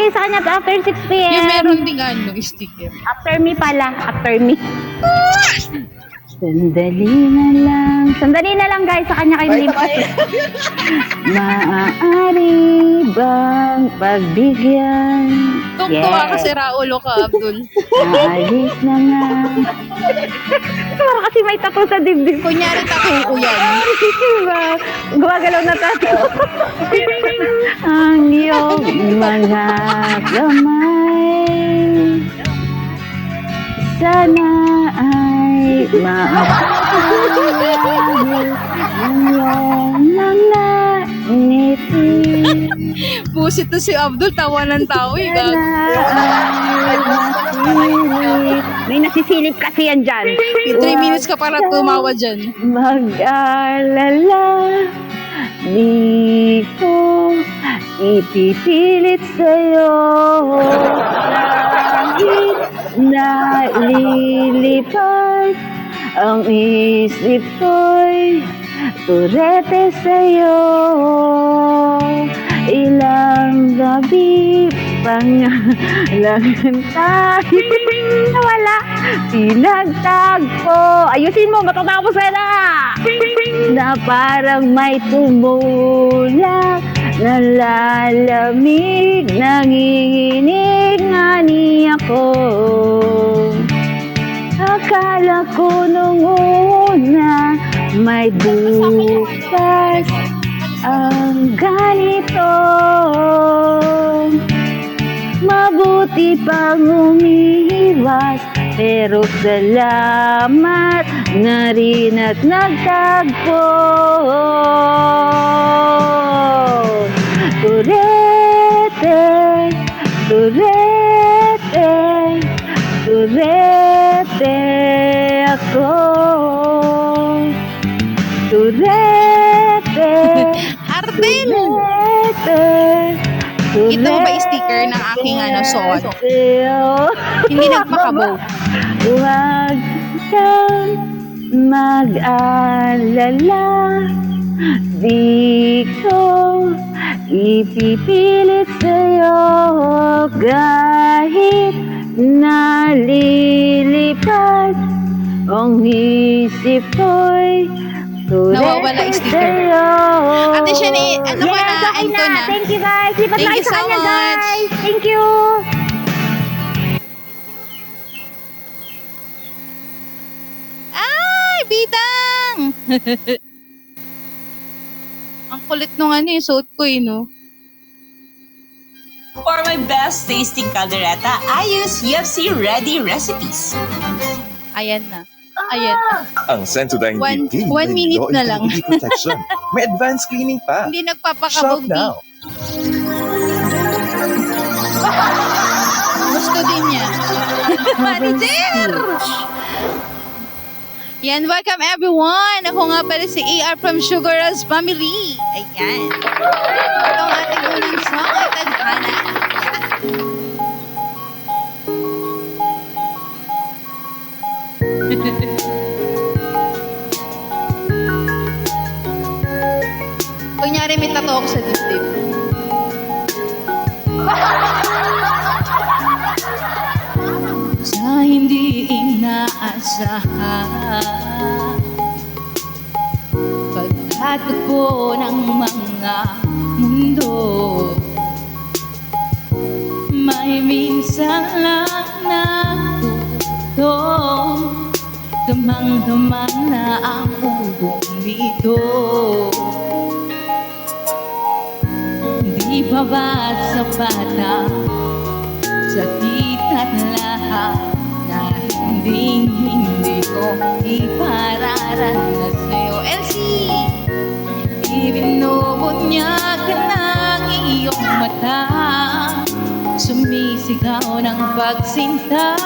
kayo sa kanya after 6 p.m. Yung meron ding sticker. After me pala. After me. Sandali na lang guys, sa kanya kayo lipat. Maaari bang pagbigyan? Tungtuwa kasi Raulo ka, Abdul. Naalis na nga. Parang kasi may tato sa dibdib. Kunyari tattoo yan. Diba? Gumagalaw na tato. Ang iyong mga kamay, sana ay maapagod ang iyong mga ngiti. Busit to si Abdul, tawa ng tao eh. Sana ay masisilip. May nasisilip kasi yan dyan. 3 minutes ka para tumawa dyan. Mag-alala, di ko ipipilit sa'yo. Kahit nalilipad ang isip ko'y turete sa'yo. Ilang gabi pangalangan tayo nawala, pinagtagpo. Ayusin mo, matatapos na! Na parang may tumulak, nalalamig, nanginginig nga niya ko. Akala ko nung una may bukas ang ganito. Mabuti pang umiiwas, pero salamat na rin at nagtagpo. Turete, turete, turete ako. Turete, Arden! turete. Ito ba sticker ng aking suot? Hindi nagpakabaw. Huwag kang mag-alala, di ko ipipilit sa'yo kahit nalilipad ang isip ko'y Nawawala yung sticker. sa'yo. Ate Shani, ano ba na? Okay End ko na. Thank you guys. Lipat Thank tayo you sa so kanya much. guys. Thank you. Ay, bidang! Ang kulit nung suot ko no? For my best tasting caldereta, I use UFC Ready recipes. Ayan na. Ayan. Ang Sensodyne One- DP. 1 minute na lang. Protection. May advanced cleaning pa. Hindi Shop nagpapakabog now. Gusto din niya. Manager! Yan, welcome everyone! Ako nga pala si AR from Sugar Rush Family. Ayan. Ito ang ating unang song at tadhana. Kunyari may tato ako sa dibdib. Sa hindi inaasahan, pagkatagpo ng mga mundo, may minsan lang natutong damang-damang na ang ubong dito. Di pa ba sapat na sakit at lahat na hindi ko ipararanas sa'yo? Elsie! Ibinubunyag ka ng iyong mata, sumisigaw ng pagsinta.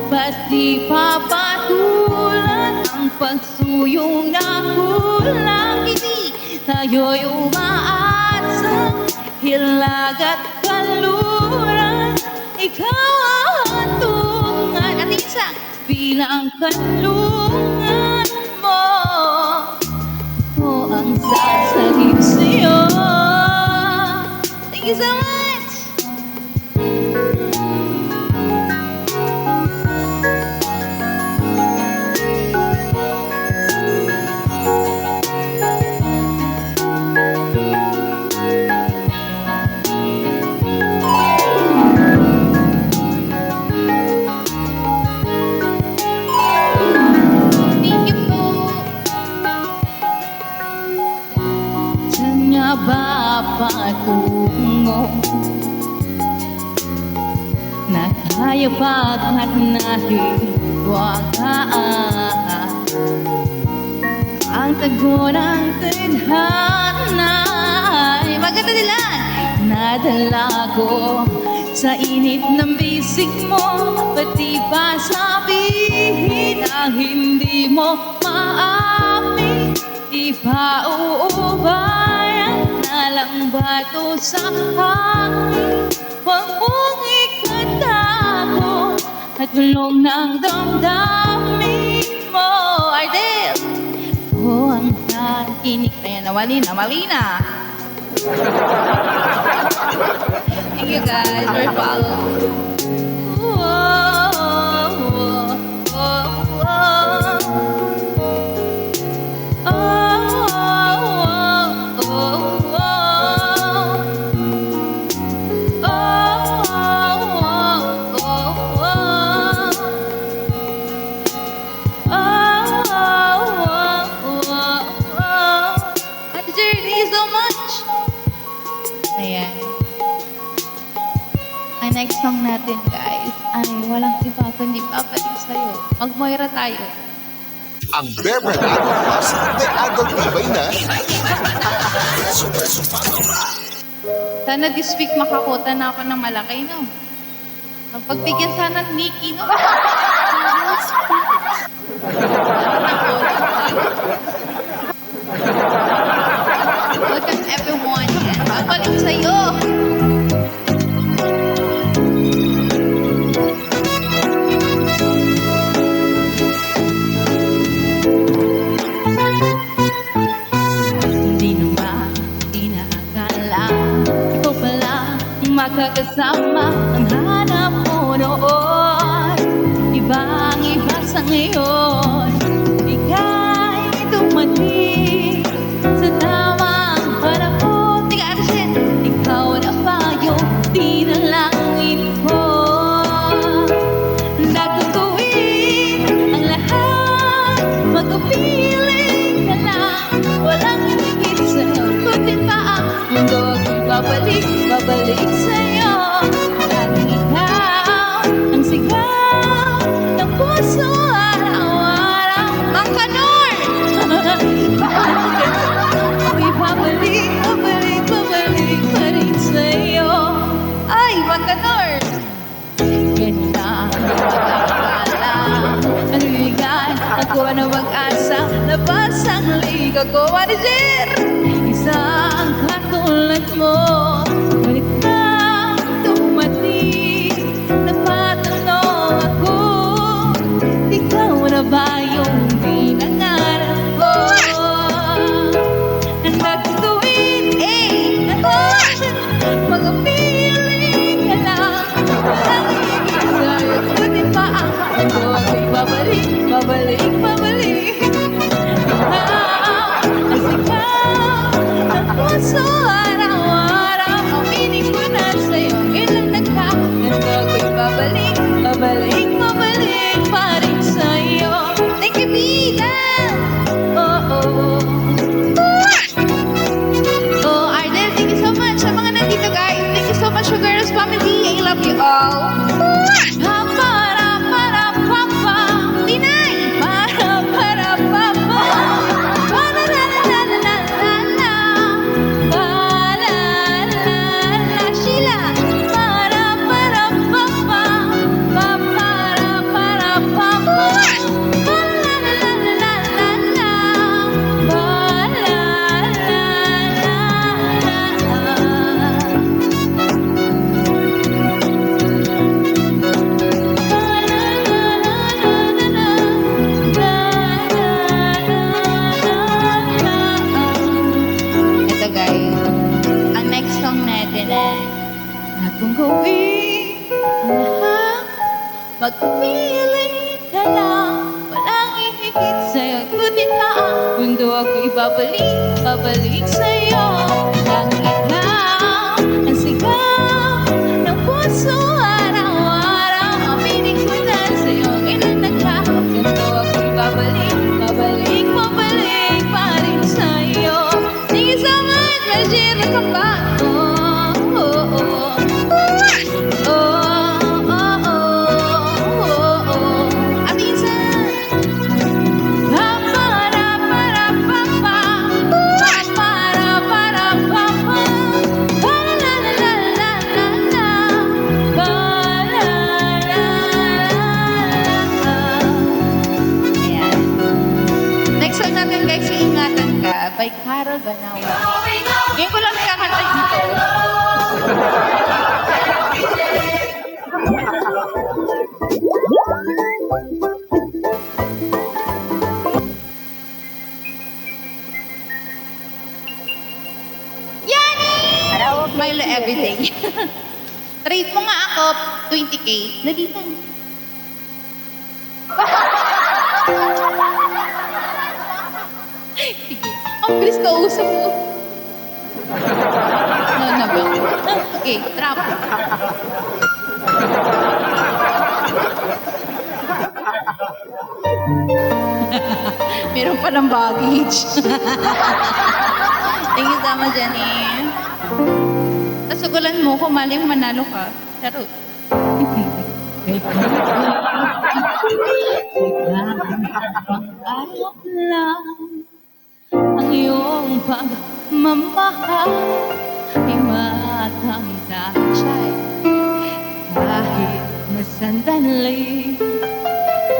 Ba't di papatulan ang pagsuyo na kulang? Hindi tayo'y umaasa, hilagat kaluran. Ikaw ang tungan at isang bilang kanlungan mo. Ako ang sasagip sa'yo. Thank you so much! mo na tayo pagkat nahiwagaan ang tago ng tadhana ay maganda nila nadala ko sa init ng bisig mo, pati ba sabihin na hindi mo maamin? Ipauubayan na lang ba ito sa akin? Huwag mong ikatago at gulong ng damdamin mo. Ardel! Oh, ang nakikinig. Ayan, nawalina, malina. Thank you guys for following. Thank you so much. Ayan. Ang next song natin, guys, ay walang iba kundi papalig sa'yo. Mag-Moira tayo. Ang Bear Brand Adult Plus may adult tibay na. Sana this week makakuta na ako ng malaki, no? Magpagbigyan sana ng Nikki, no? Welcome everyone. Yan, papalig sa'yo. Makakasama ang hanap mo noon. Ibang-iba sa ngayon. Ika'y dumating sa tamang panahon. Tiga, Arjen! Ikaw na ba yung dinalangin ko? Nagutuin ang lahat. Magkapiling ka lang. Walang higit sa'yo. Kundi pa ang mundo kung babalik sa'yo. Laging ikaw ang sigaw ng puso araw-araw. Ang kanor! Ako'y babalik pa rin sa'yo. Ay, Mang Kanor! Ganda ang pagkakala. Naligan ako na mag-asa. Labas ang liga ko, manager! Isang katulad mo. Ba yung pinangarap ko? Ang nagtutuin, mag-piling ka lang. Walang higit sa'yo, kundi pa ang mundo. Ako'y babalik. Ikaw ang sigaw ng puso araw-araw. Aminin ko na sa'yo, ilang nagkakaganda. Ako'y babalik pa rin sa'yo. Thank you, Vida! Oh, Ardel, thank you so much. Sa mga nandito, guys, thank you so much, Sugar's family. I love you all. Pa-para-para-pa-pa. Pinay! Para-para-pa-pa. Pa-la-la-la-la-la-la. Pa-la-la-la-la. Sheila! Para-para-pa-pa. Pa-para-para-pa-pa. Ito guys, ang next song natin ay na kung gawin ang lahat, magpili ka lang. Walang ihigit sa'yo, kundi pa ang mundo. Ako'y babalik sa'yo. Ang ikaw, ang sigaw ng puso araw-araw. Aminin ko na sa'yo, ilang nagkakaganto. Ako'y babalik pa rin sa'yo. Thank you so much, Majir. Welcome back. Oh. Milo everything. Trade mo nga ako, 20K. Dali lang. Sige. Ang bilis ka usap mo. No, ba? Okay, trap. Meron pa ng baggage. Thank you so much, Jenny. Tasugulan mo ko, mali mo manalo ka. Charot. Alok lang ang iyong pagmamahal ay matamtasay kahit na sandali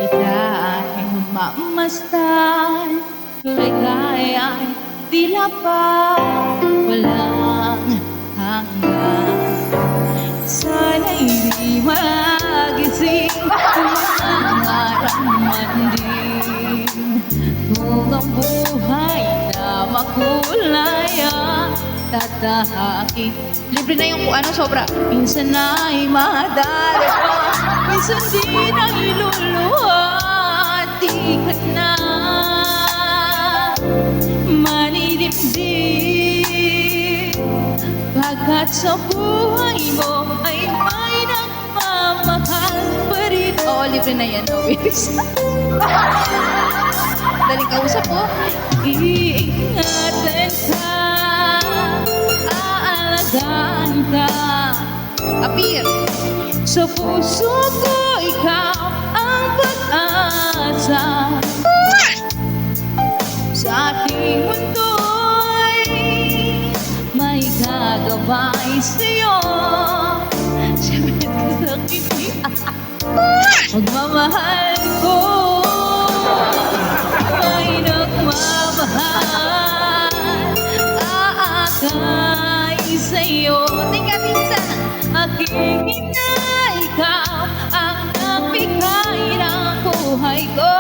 dahil mamastan tuloy kaya'y tila pa walang hanggan. Sana'y di magising kung maraman din kung ang buhay na makulay ang tatahakin. Libre na yung kung ano sobra. Minsan ay madali pa, minsan di na iluluhati ka na manidimdim. Pagkat sa buhay mo ay may nagmamahal pa rin. Oo, libre na yan, no, Wiz? Daling kausap ko. Iingatan ka, aalagaan ka. Apir. Sa puso ko, ikaw ang pag-asa. Sa ating mundo'y may gagabay sa'yo. Siyempre ka sa akin, magmamahal ko. May nagmamahal, aakay sa'yo. Tingnan minsan, aking ina, ikaw ang nagbigay ng buhay ko.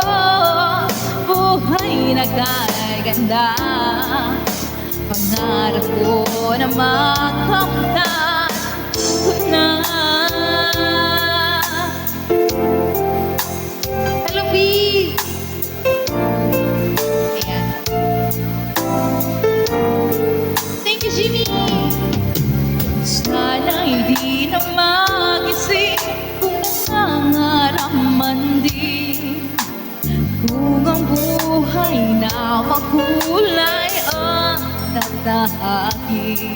Buhay na kaganda, pangarap ko na makamtan ko na. Hello, B! Ayan. Thank you, Jimmy! Sana'y di na magising kung nangangarap man din. Kung ang buhay na makulay ang tatahakin.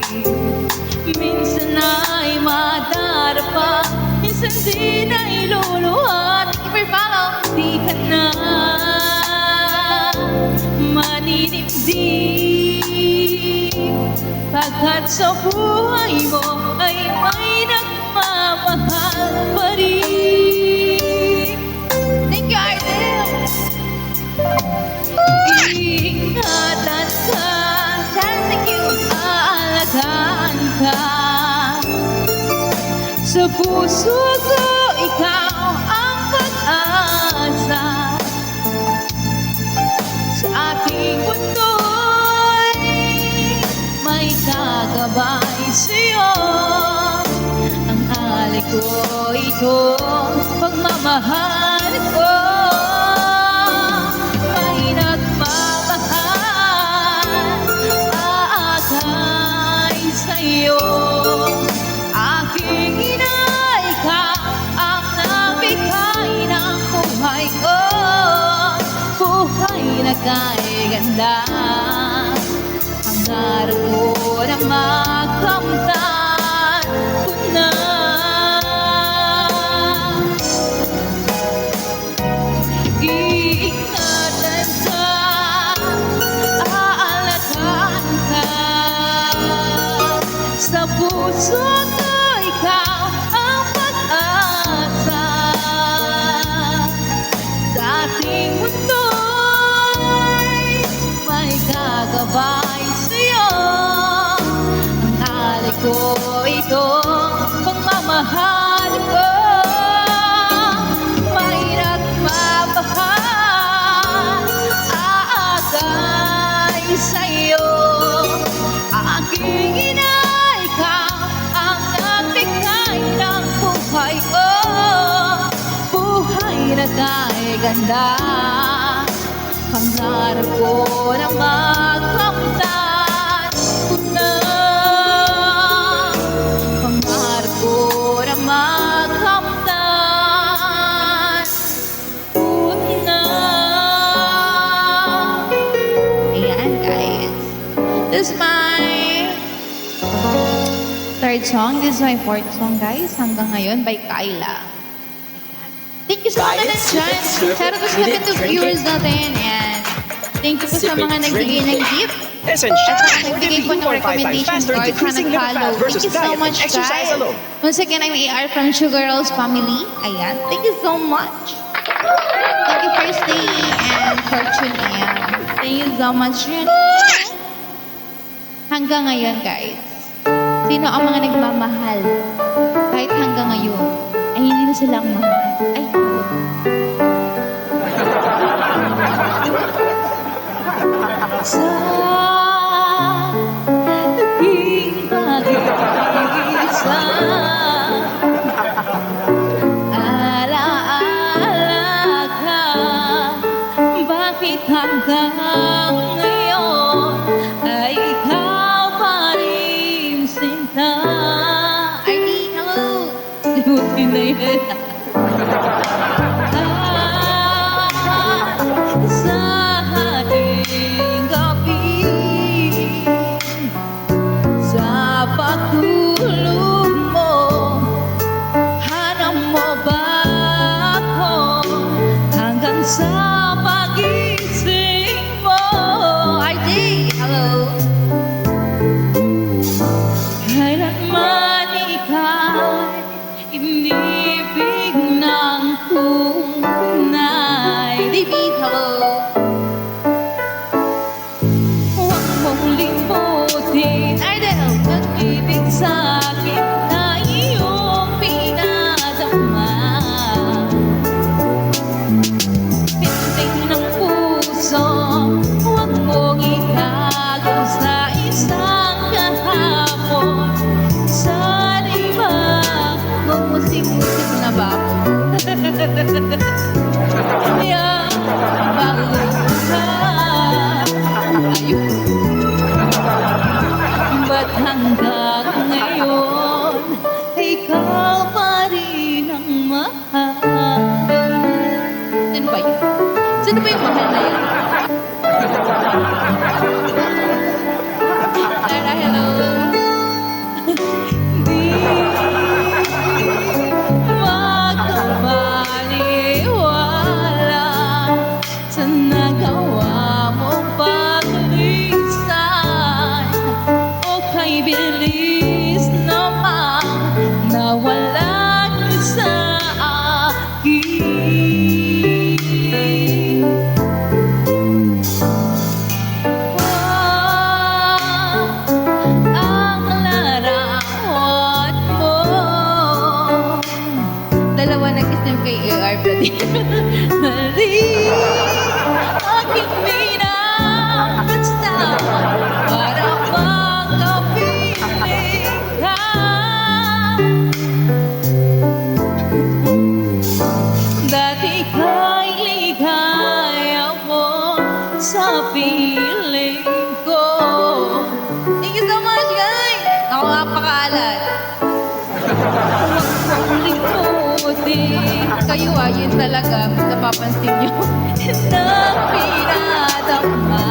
Minsan ay madarapa, minsan di na iluluhat. Thank you for follow. Di ka na maninimdim. Pagkat sa buhay mo ay may nagmamahal pa rin. Thank you, Ardel. Ingatan ka, thank you, aalagaan ka. Sa puso ko, ikaw ang pag-asa. Sa aking mundo'y may kagabay sa'yo. Ang alay ko ito, pagmamahal ko. May nagmamahal, aakay sa'yo. Aking ina, ikaw ang nabigay ng buhay ko. Buhay na kaganda, pangarap ko na makamtan ko na. Iingatan ka, aalagaan ka. Sa puso ko, ikaw ang pag-asa. Sa ating mundo'y may gagabay sa'yo. kay ganda. Pangarap ko na magkamtan ko na. Pangarap ko na magkamtan ko na. Ayan guys, this is my third song. This is my fourth song guys. Hanggang ngayon by Kyla. Thank you sa mga nandyan. Shout out to sa mga viewers natin. And thank you po sa mga nagbigay ng gift. At sa mga nagbigay po ng recommendation card sa nag-follow. Thank you so much guys. Once again, I'm AR from Sugar Rolls family. Ayan. Thank you so much. Thank you First Day and Fortune. Ayan. Thank you so much rin. Hanggang ngayon guys, sino ang mga nagmamahal kahit hanggang ngayon ay hindi na silang mahal? Ay, sa aking pag-iisa, alaala ka, bakit hanggang ngayon ay ikaw pa rin sinta? Arnie, hello! Buti na yun. Sa ating gabi, sa pagtulog mo, hanap mo ba ako hanggang sa pagising mo? RJ, hello! Kailanman ika'y inibig ng tunay. David, hello! Huwag mong limutin, Ardel, pag-ibig sa'kin na iyong pinadama. Pintig ng puso, huwag mong itago sa isang kahapon. Sana'y magmusik-musik na ba ako? Kaya bago ka, ayun. Ba't hanggang ngayon ikaw pa rin ang mahal? Sino ba yun? Sino ba yung mahal na yun? Tara, hello. Di magkabaliwala sa nagawa mong paglisan. O kay bilis naman nawala niyo sa akin. Ang larawan mo. Dalawa nag-isip kay AR Brady. Mali aking minabasta para makapiling ka. Dati ka'y ligaya mo sa piling ko. Thank you so much guys. Ako nga pakalat. Huwag mong limutin. Kayo yun talaga, napapansin nyo. Na pinadama.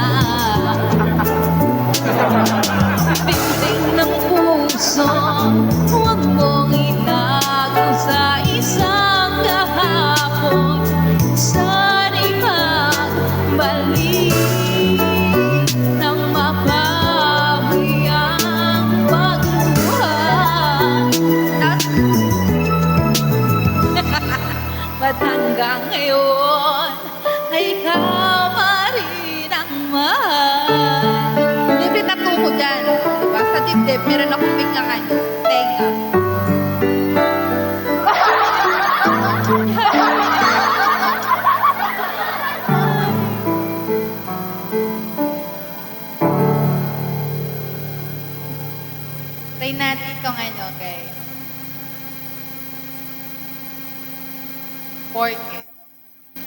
Pintig ng puso, huwag mong itago sa isang kahapon. Sana'y magbalik nang mapawi ang pagluha. Ba't hanggang ngayon ay ikaw pa rin ang mahal? Libre tattoo ko dyan. Diba? Sa dibdib, meron akong biglang tenga. Try natin itong okay? Pork.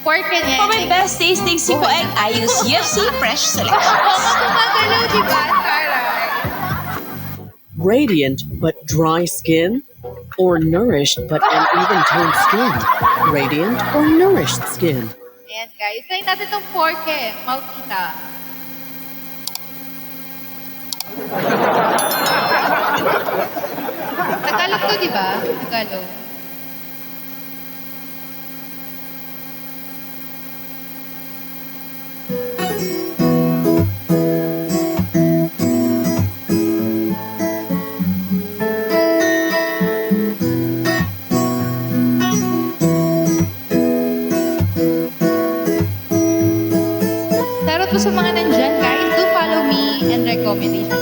Pork and For my best tasting siko egg, I use UFC Fresh Oo, Selections. gumagalaw, di ba? Taray. Radiant but dry skin? Or nourished but uneven toned skin? Radiant or nourished skin? Ayan, guys. Try natin itong pork eh. Maukita. Tagalog to, di ba? Tagalog. Shoutout po sa mga nandyan, guys. Do follow me and recommendation.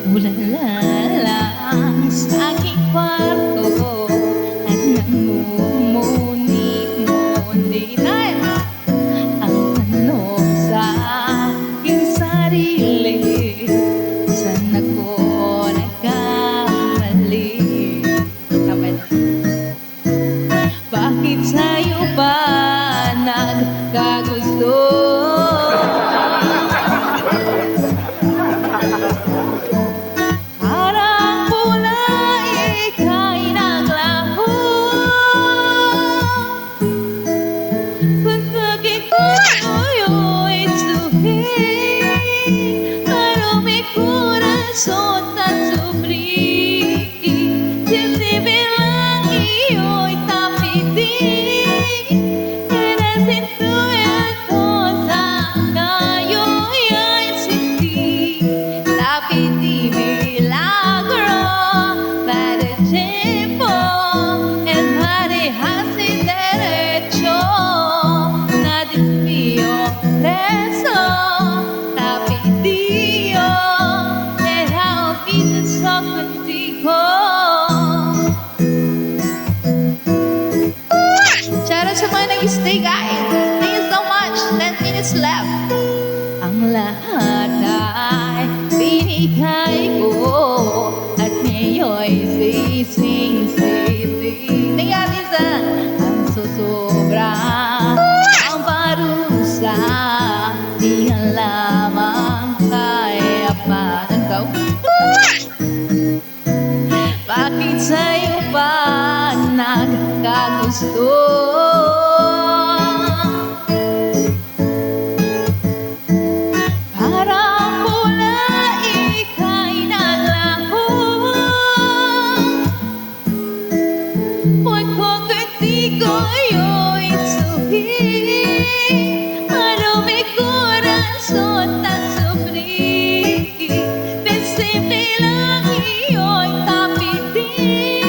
Ulala lang sa aking kwarto at namumuni-munilan ang tanong sa aking sarili, saan ako nagkamali? Tama na. Bakit sa'yo ba nagkagusto? Parang pula ika'y naglaho. Kung bakit ko sa'yo'y suhi, marumi corazón tan sufrir. Dibdibin lang iyo'y tapitin. Siento el cosa ngayon ay sindi. Lapit di milagro para tiempo. El parejas sin derecho. Na desvío preso. Lapit Dio. Era olvido contigo. Shoutout sa mga nag-stay, guys. Thank you so much. 10 minutes left. Ang lahat ay binigay ko at ngayon sising-sising. Nangyari sa ang susobra ang parusa. Di yan lamang kaya pa ng bakit sa'yo ba nagkagusto? Parang pula ika'y naglaho. Huwag kong contigo yo'y suhi. Marumi corazón tan sufrir. Simple lang iyo'y tapitin.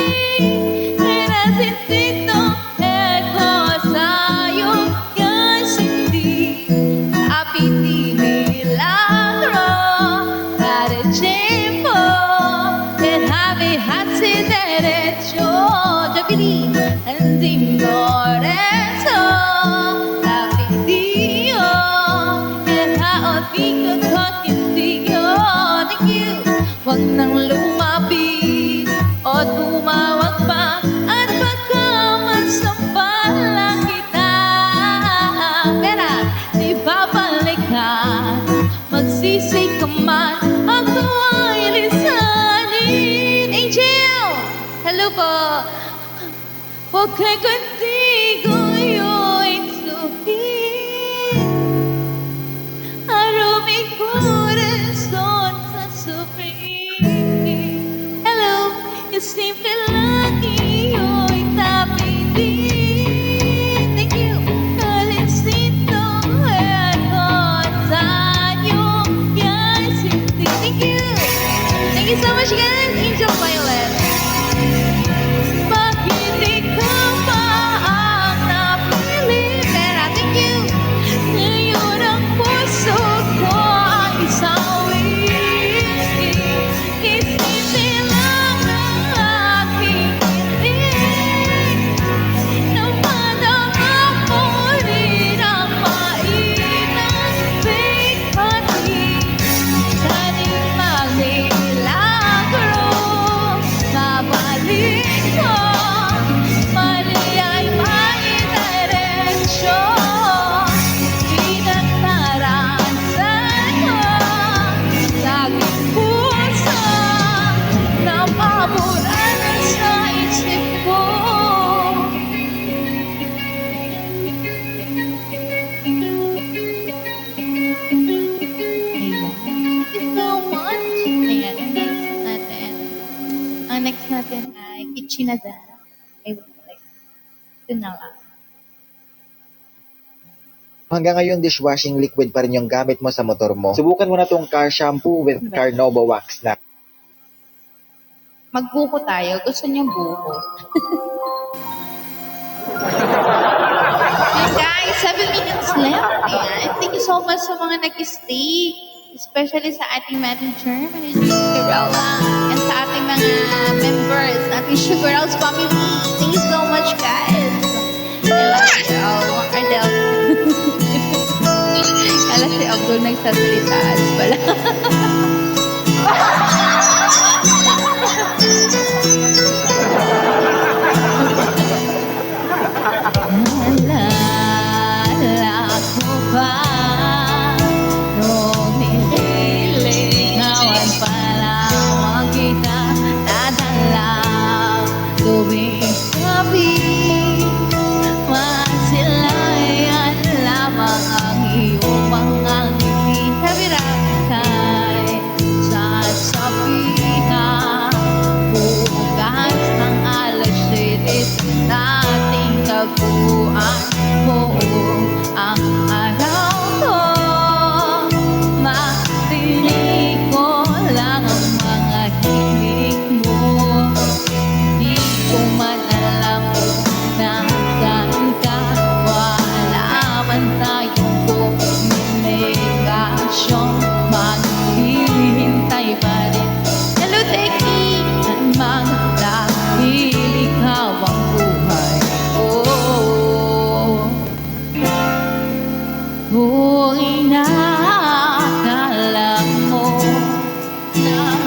Era sentido el cosa yung sindi. Tapit di milagro para tiempo. El habihat si derecho. Jabili, hindi por eso. Tapit Dio. El haotigo contigo. Thank you. Huwag nang lumapit o tumawag pa at baka masampalan kita. Pera, di babalikan, magsisi ka man, ako ay lisanin. Angel! Hello po. Huwag kay contigo yo'y suhin. Arumi corazón sa sufrir. Hello, you simple lang iyo'y tapitin. Thank you. Kalisito ako sa iyong yasinti. Thank you. Thank you so much guys. Angel Violet. Bakit ikaw ba ang napili? Pero thank you. Ngayon ang puso ko ang isawi. Isipin lang ang aking hiling. Na madama mo rin ang mainang bigati. Saling magmilagro, mabalik ko. Mali ay may diretsyon. madam. I would like. Ito na lang. Hanggang ngayon, dishwashing liquid pa rin yung gamit mo sa motor mo. Subukan mo na tong car shampoo with Carnova Wax na. Magbuko tayo. Gusto niyo buko. Hey guys, 7 minutes left. Ayan. Thank you so much sa mga nag-stay. Especially sa ating manager, Manager Carella. And sa ating mga members, ating Sugar House family. Thank you so much, guys. I love you. Ardel. Kala si Abdul nagsasalita. Pala. Naalala ko ba noong nililigawan pa lamang kita nadala tuwing gabi masilayan lamang ang iyong mga ngiti kabirakay sa sabihan bukas ng alas 7 nating kabuuan ang araw ko marinig ko lang ang mga himig mo di ko man alam kung nasaan ka wala man tayong komunikasyon maghihintay pa rin hello Teki man dahil ikaw ang buhay ko kung inakala mo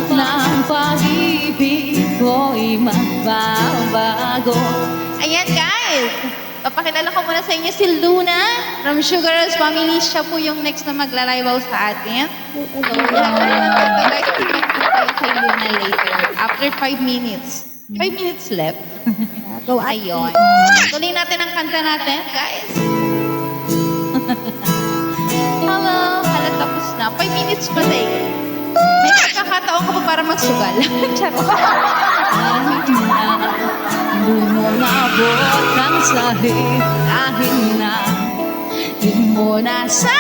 ng pag-ibig ko'y magbabago. Ayan guys, papakilala ko muna sa inyo si Luna from Sugar House Family. Siya po yung next na maglalaibaw sa atin. So, lahat na naman po guys, tingnan po tayo kay Luna later. After 5 minutes. 5 minutes left. Go Ayun. Tuloy natin ang kanta natin, guys. Hello. Hala, tapos na. 5 minutes pa tayo. May pagkakataon ko pa para magsugal. Charot. Kahit na bumabot ang sahig kahit na di mo nasa